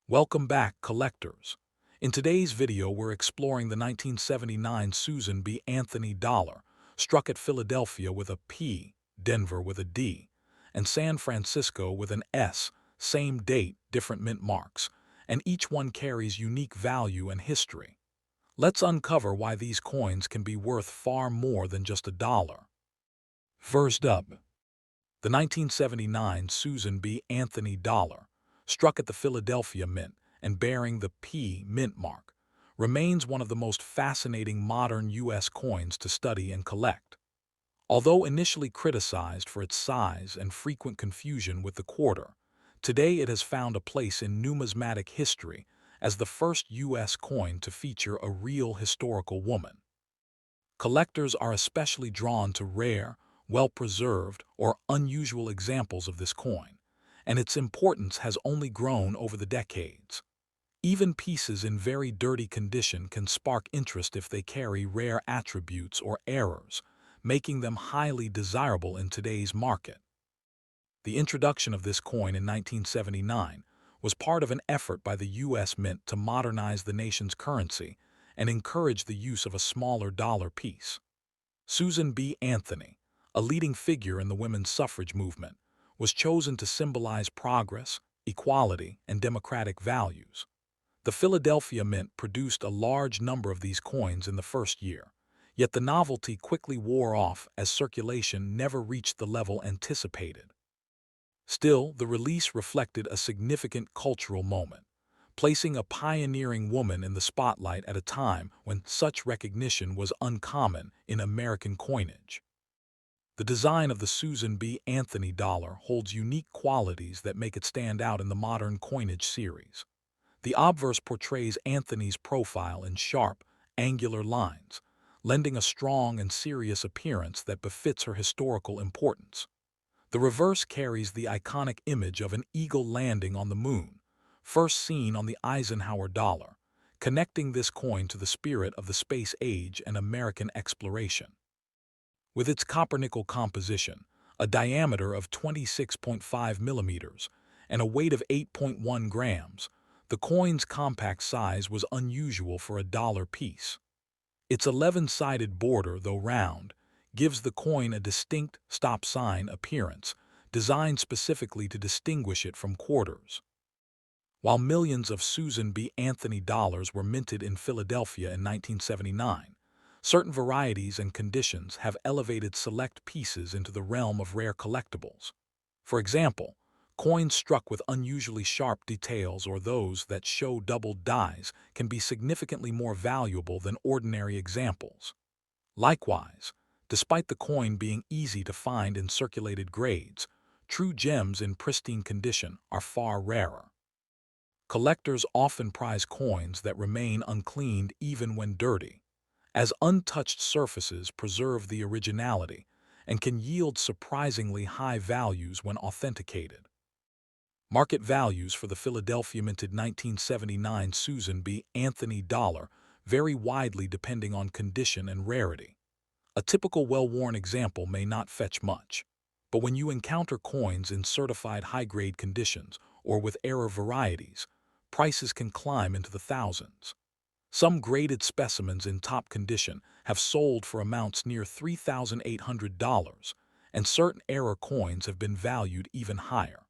Welcome back, collectors. In today's video, we're exploring the 1979 Susan B. Anthony dollar, struck at Philadelphia with a P, Denver with a D, and San Francisco with an S, same date, different mint marks, and each one carries unique value and history. Let's uncover why these coins can be worth far more than just a dollar. First up, the 1979 Susan B. Anthony dollar, struck at the Philadelphia Mint and bearing the P mint mark, remains one of the most fascinating modern U.S. coins to study and collect. Although initially criticized for its size and frequent confusion with the quarter, today it has found a place in numismatic history as the first U.S. coin to feature a real historical woman. Collectors are especially drawn to rare, well-preserved, or unusual examples of this coin, and its importance has only grown over the decades. Even pieces in very dirty condition can spark interest if they carry rare attributes or errors, making them highly desirable in today's market. The introduction of this coin in 1979 was part of an effort by the U.S. Mint to modernize the nation's currency and encourage the use of a smaller dollar piece. Susan B. Anthony, a leading figure in the women's suffrage movement, was chosen to symbolize progress, equality, and democratic values. The Philadelphia Mint produced a large number of these coins in the first year, yet the novelty quickly wore off as circulation never reached the level anticipated. Still, the release reflected a significant cultural moment, placing a pioneering woman in the spotlight at a time when such recognition was uncommon in American coinage. The design of the Susan B. Anthony dollar holds unique qualities that make it stand out in the modern coinage series. The obverse portrays Anthony's profile in sharp, angular lines, lending a strong and serious appearance that befits her historical importance. The reverse carries the iconic image of an eagle landing on the moon, first seen on the Eisenhower dollar, connecting this coin to the spirit of the space age and American exploration. With its copper-nickel composition, a diameter of 26.5 millimeters, and a weight of 8.1 grams, the coin's compact size was unusual for a dollar piece. Its 11-sided border, though round, gives the coin a distinct stop sign appearance, designed specifically to distinguish it from quarters. While millions of Susan B. Anthony dollars were minted in Philadelphia in 1979, certain varieties and conditions have elevated select pieces into the realm of rare collectibles. For example, coins struck with unusually sharp details or those that show doubled dies can be significantly more valuable than ordinary examples. Likewise, despite the coin being easy to find in circulated grades, true gems in pristine condition are far rarer. Collectors often prize coins that remain uncleaned even when dirty, as untouched surfaces preserve the originality and can yield surprisingly high values when authenticated. Market values for the Philadelphia minted 1979 Susan B. Anthony dollar vary widely depending on condition and rarity. A typical well-worn example may not fetch much, but when you encounter coins in certified high-grade conditions or with rarer varieties, prices can climb into the thousands. Some graded specimens in top condition have sold for amounts near $3,800, and certain error coins have been valued even higher.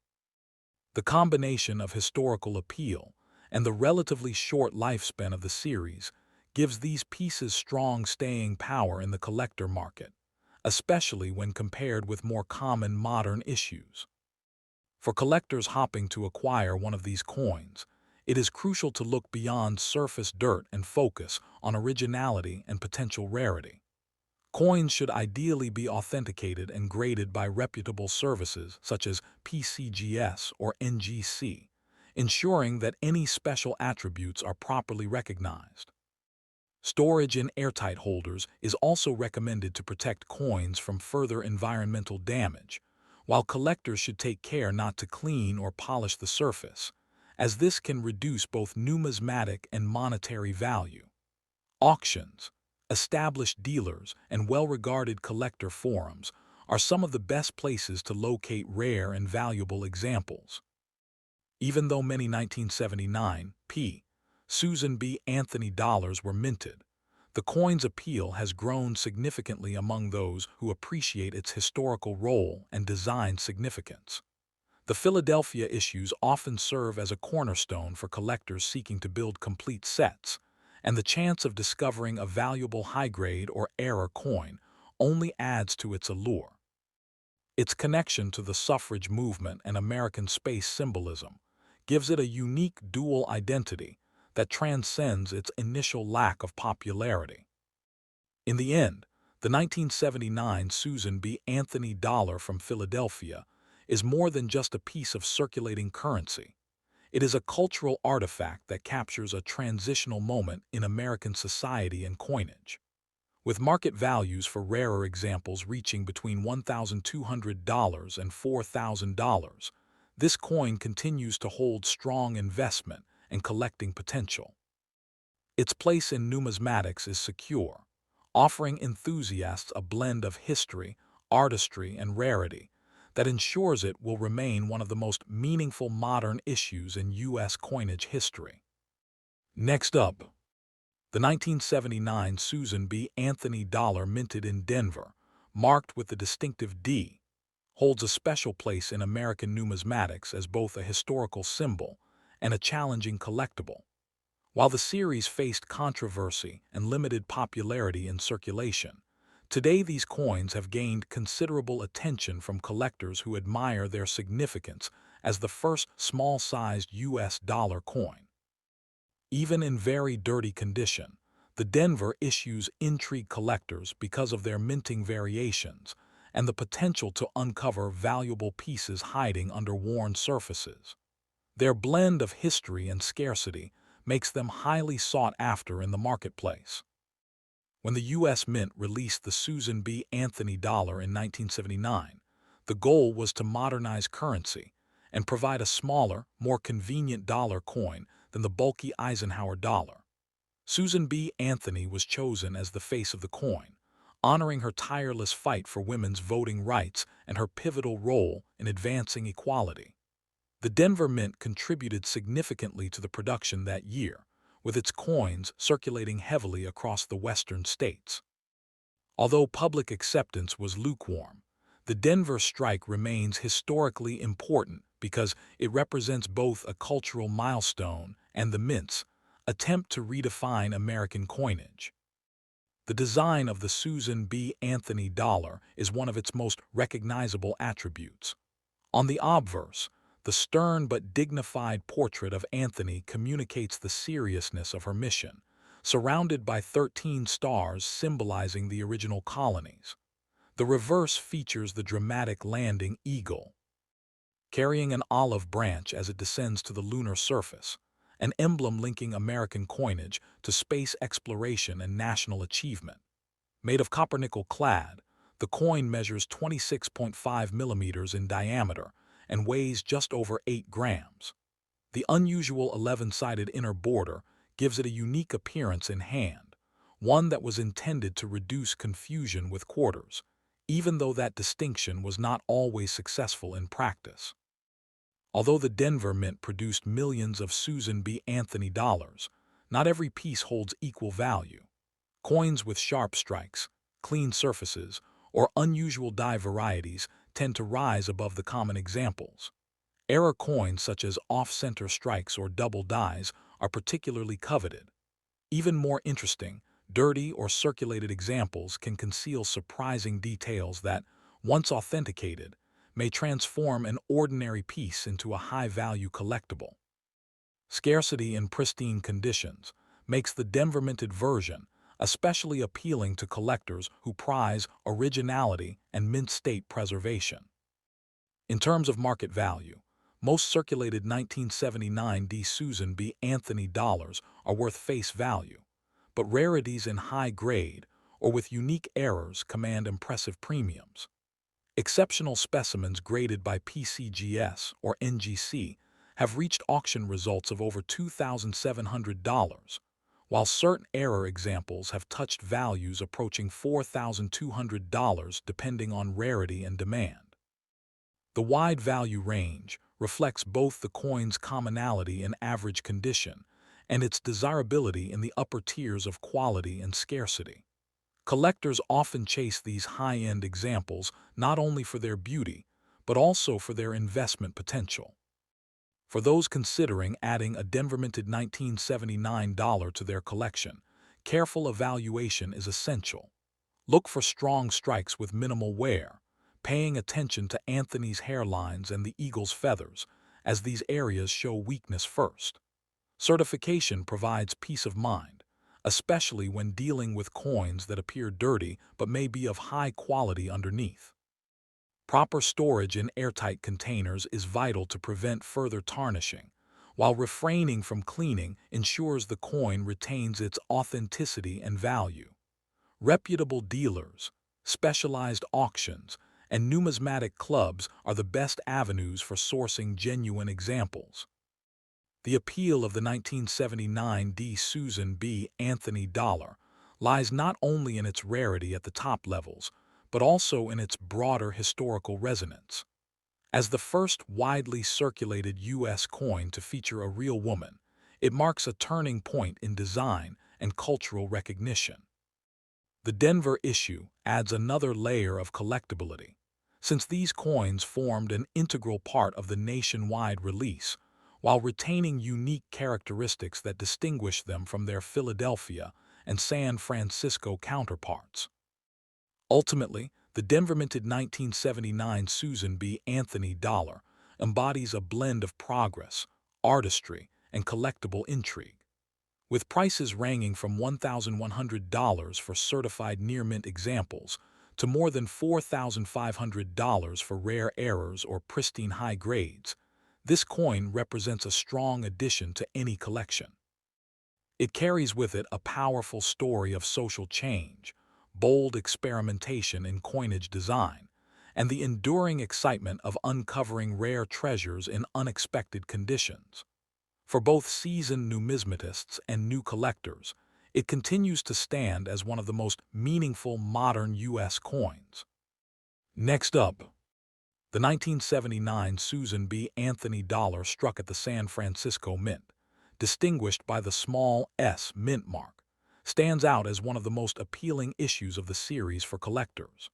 The combination of historical appeal and the relatively short lifespan of the series gives these pieces strong staying power in the collector market, especially when compared with more common modern issues. For collectors hopping to acquire one of these coins, it is crucial to look beyond surface dirt and focus on originality and potential rarity. Coins should ideally be authenticated and graded by reputable services such as PCGS or NGC, ensuring that any special attributes are properly recognized. Storage in airtight holders is also recommended to protect coins from further environmental damage, while collectors should take care not to clean or polish the surface, as this can reduce both numismatic and monetary value. Auctions, established dealers, and well-regarded collector forums are some of the best places to locate rare and valuable examples. Even though many 1979 P. Susan B. Anthony dollars were minted, the coin's appeal has grown significantly among those who appreciate its historical role and design significance. The Philadelphia issues often serve as a cornerstone for collectors seeking to build complete sets, and the chance of discovering a valuable high-grade or error coin only adds to its allure. Its connection to the suffrage movement and American space symbolism gives it a unique dual identity that transcends its initial lack of popularity. In the end, the 1979 Susan B. Anthony dollar from Philadelphia is more than just a piece of circulating currency. It is a cultural artifact that captures a transitional moment in American society and coinage. With market values for rarer examples reaching between $1,200 and $4,000, this coin continues to hold strong investment and collecting potential. Its place in numismatics is secure, offering enthusiasts a blend of history, artistry, and rarity that ensures it will remain one of the most meaningful modern issues in U.S. coinage history. Next up, the 1979 Susan B. Anthony dollar minted in Denver, marked with the distinctive D, holds a special place in American numismatics as both a historical symbol and a challenging collectible. While the series faced controversy and limited popularity in circulation, today these coins have gained considerable attention from collectors who admire their significance as the first small-sized U.S. dollar coin. Even in very dirty condition, the Denver issues intrigue collectors because of their minting variations and the potential to uncover valuable pieces hiding under worn surfaces. Their blend of history and scarcity makes them highly sought after in the marketplace. When the U.S. Mint released the Susan B. Anthony dollar in 1979, the goal was to modernize currency and provide a smaller, more convenient dollar coin than the bulky Eisenhower dollar. Susan B. Anthony was chosen as the face of the coin, honoring her tireless fight for women's voting rights and her pivotal role in advancing equality. The Denver Mint contributed significantly to the production that year, with its coins circulating heavily across the western states. Although public acceptance was lukewarm, the Denver strike remains historically important because it represents both a cultural milestone and the Mint's attempt to redefine American coinage. The design of the Susan B. Anthony dollar is one of its most recognizable attributes. On the obverse, the stern but dignified portrait of Anthony communicates the seriousness of her mission, surrounded by 13 stars symbolizing the original colonies. The reverse features the dramatic landing eagle, carrying an olive branch as it descends to the lunar surface, an emblem linking American coinage to space exploration and national achievement. Made of copper-nickel clad, the coin measures 26.5 millimeters in diameter and weighs just over 8 grams. The unusual 11-sided inner border gives it a unique appearance in hand, one that was intended to reduce confusion with quarters, even though that distinction was not always successful in practice. Although the Denver Mint produced millions of Susan B. Anthony dollars, not every piece holds equal value. Coins with sharp strikes, clean surfaces, or unusual die varieties tend to rise above the common examples. Error coins such as off-center strikes or double dies are particularly coveted. Even more interesting, dirty or circulated examples can conceal surprising details that, once authenticated, may transform an ordinary piece into a high-value collectible. Scarcity in pristine conditions makes the Denver minted version especially appealing to collectors who prize originality and mint state preservation. In terms of market value, most circulated 1979 D. Susan B. Anthony dollars are worth face value, but rarities in high grade or with unique errors command impressive premiums. Exceptional specimens graded by PCGS or NGC have reached auction results of over $2,700, while certain error examples have touched values approaching $4,200 depending on rarity and demand. The wide value range reflects both the coin's commonality in average condition and its desirability in the upper tiers of quality and scarcity. Collectors often chase these high-end examples not only for their beauty, but also for their investment potential. For those considering adding a Denver-minted 1979 dollar to their collection, careful evaluation is essential. Look for strong strikes with minimal wear, paying attention to Anthony's hairlines and the eagle's feathers, as these areas show weakness first. Certification provides peace of mind, especially when dealing with coins that appear dirty but may be of high quality underneath. Proper storage in airtight containers is vital to prevent further tarnishing, while refraining from cleaning ensures the coin retains its authenticity and value. Reputable dealers, specialized auctions, and numismatic clubs are the best avenues for sourcing genuine examples. The appeal of the 1979 D. Susan B. Anthony dollar lies not only in its rarity at the top levels, but also in its broader historical resonance. As the first widely circulated U.S. coin to feature a real woman, it marks a turning point in design and cultural recognition. The Denver issue adds another layer of collectability, since these coins formed an integral part of the nationwide release, while retaining unique characteristics that distinguish them from their Philadelphia and San Francisco counterparts. Ultimately, the Denver-minted 1979 Susan B. Anthony dollar embodies a blend of progress, artistry, and collectible intrigue. With prices ranging from $1,100 for certified near-mint examples to more than $4,500 for rare errors or pristine high grades, this coin represents a strong addition to any collection. It carries with it a powerful story of social change, bold experimentation in coinage design, and the enduring excitement of uncovering rare treasures in unexpected conditions. For both seasoned numismatists and new collectors, it continues to stand as one of the most meaningful modern U.S. coins. Next up, the 1979 Susan B. Anthony dollar struck at the San Francisco Mint, distinguished by the small S mint mark, stands out as one of the most appealing issues of the series for collectors.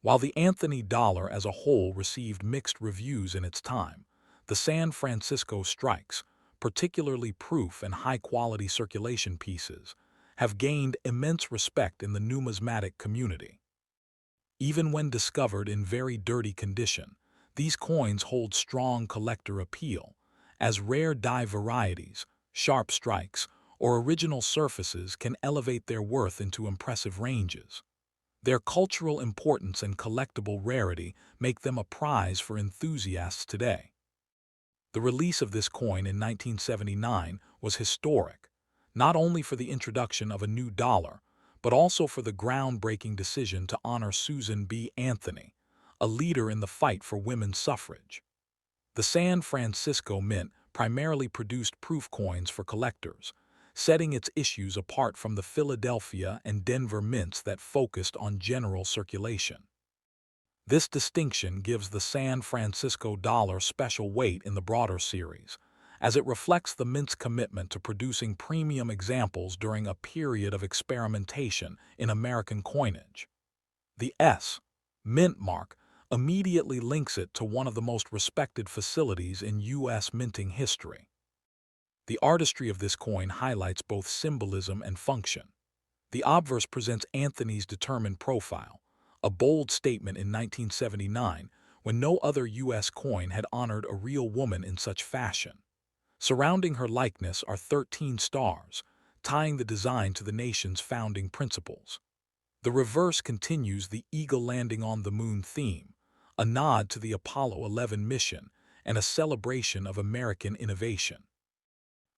While the Anthony dollar as a whole received mixed reviews in its time, the San Francisco strikes, particularly proof and high-quality circulation pieces, have gained immense respect in the numismatic community. Even when discovered in very dirty condition, these coins hold strong collector appeal, as rare die varieties, sharp strikes, or original surfaces can elevate their worth into impressive ranges. Their cultural importance and collectible rarity make them a prize for enthusiasts today. The release of this coin in 1979 was historic, not only for the introduction of a new dollar, but also for the groundbreaking decision to honor Susan B. Anthony, a leader in the fight for women's suffrage. The San Francisco Mint primarily produced proof coins for collectors, setting its issues apart from the Philadelphia and Denver mints that focused on general circulation. This distinction gives the San Francisco dollar special weight in the broader series, as it reflects the mint's commitment to producing premium examples during a period of experimentation in American coinage. The S mint mark immediately links it to one of the most respected facilities in U.S. minting history. The artistry of this coin highlights both symbolism and function. The obverse presents Anthony's determined profile, a bold statement in 1979 when no other U.S. coin had honored a real woman in such fashion. Surrounding her likeness are 13 stars, tying the design to the nation's founding principles. The reverse continues the eagle landing on the moon theme, a nod to the Apollo 11 mission and a celebration of American innovation.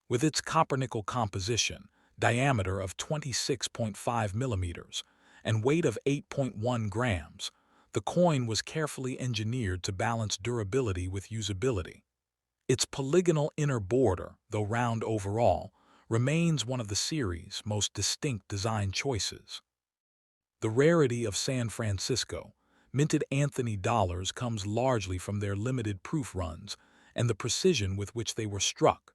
With its copper-nickel composition, diameter of 26.5 millimeters, and weight of 8.1 grams, the coin was carefully engineered to balance durability with usability. Its polygonal inner border, though round overall, remains one of the series' most distinct design choices. The rarity of San Francisco minted Anthony dollars comes largely from their limited proof runs and the precision with which they were struck.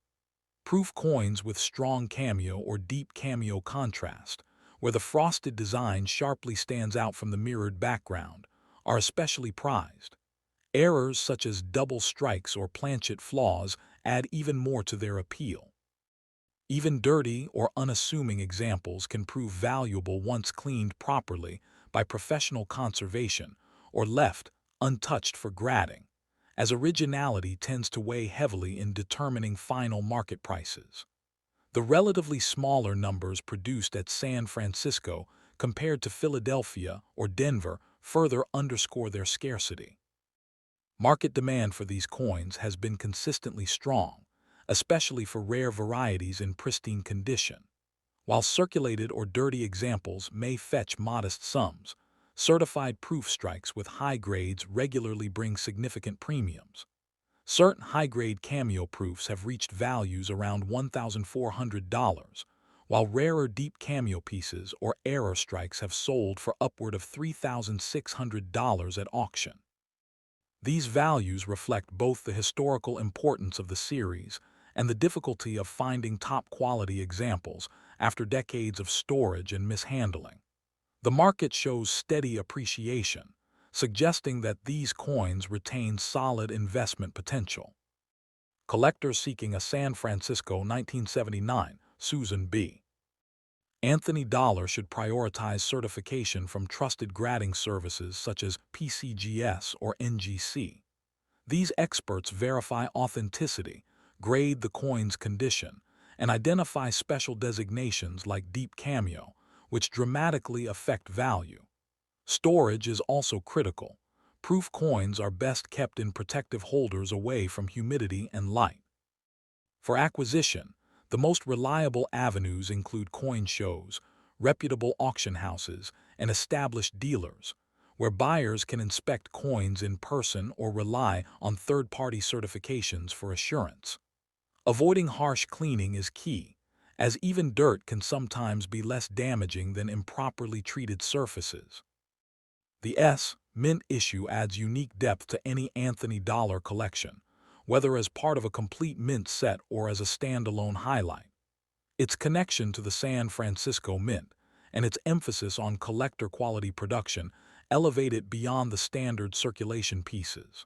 Proof coins with strong cameo or deep cameo contrast, where the frosted design sharply stands out from the mirrored background, are especially prized. Errors such as double strikes or planchet flaws add even more to their appeal. Even dirty or unassuming examples can prove valuable once cleaned properly by professional conservation or left untouched for grading, as originality tends to weigh heavily in determining final market prices. The relatively smaller numbers produced at San Francisco compared to Philadelphia or Denver further underscore their scarcity. Market demand for these coins has been consistently strong, especially for rare varieties in pristine condition. While circulated or dirty examples may fetch modest sums, certified proof strikes with high grades regularly bring significant premiums. Certain high-grade cameo proofs have reached values around $1,400, while rarer deep cameo pieces or error strikes have sold for upward of $3,600 at auction. These values reflect both the historical importance of the series and the difficulty of finding top-quality examples after decades of storage and mishandling. The market shows steady appreciation, suggesting that these coins retain solid investment potential. Collectors seeking a San Francisco 1979 Susan B. Anthony Dollar should prioritize certification from trusted grading services such as PCGS or NGC. These experts verify authenticity, grade the coin's condition, and identify special designations like deep cameo, which dramatically affect value. Storage is also critical. Proof coins are best kept in protective holders away from humidity and light. For acquisition, the most reliable avenues include coin shows, reputable auction houses, and established dealers, where buyers can inspect coins in person or rely on third-party certifications for assurance. Avoiding harsh cleaning is key, as even dirt can sometimes be less damaging than improperly treated surfaces. The Mint issue adds unique depth to any Anthony Dollar collection, whether as part of a complete mint set or as a standalone highlight. Its connection to the San Francisco Mint and its emphasis on collector-quality production elevate it beyond the standard circulation pieces.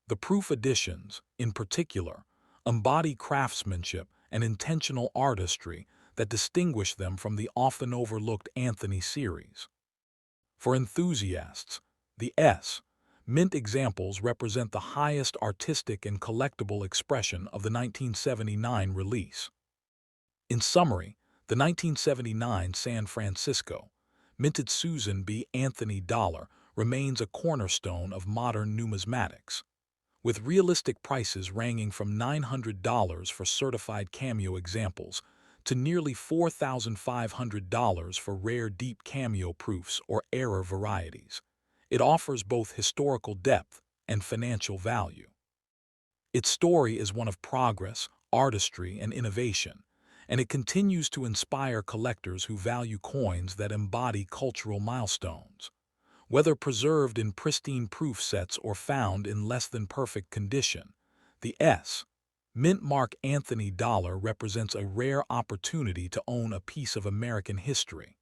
The proof editions, in particular, embody craftsmanship and intentional artistry that distinguish them from the often overlooked Anthony series. For enthusiasts, the Mint examples represent the highest artistic and collectible expression of the 1979 release. In summary, the 1979 San Francisco minted Susan B. Anthony Dollar remains a cornerstone of modern numismatics, with realistic prices ranging from $900 for certified cameo examples to nearly $4,500 for rare deep cameo proofs or error varieties. It offers both historical depth and financial value. Its story is one of progress, artistry, and innovation, and it continues to inspire collectors who value coins that embody cultural milestones. Whether preserved in pristine proof sets or found in less than perfect condition, the Mint mark Anthony Dollar represents a rare opportunity to own a piece of American history.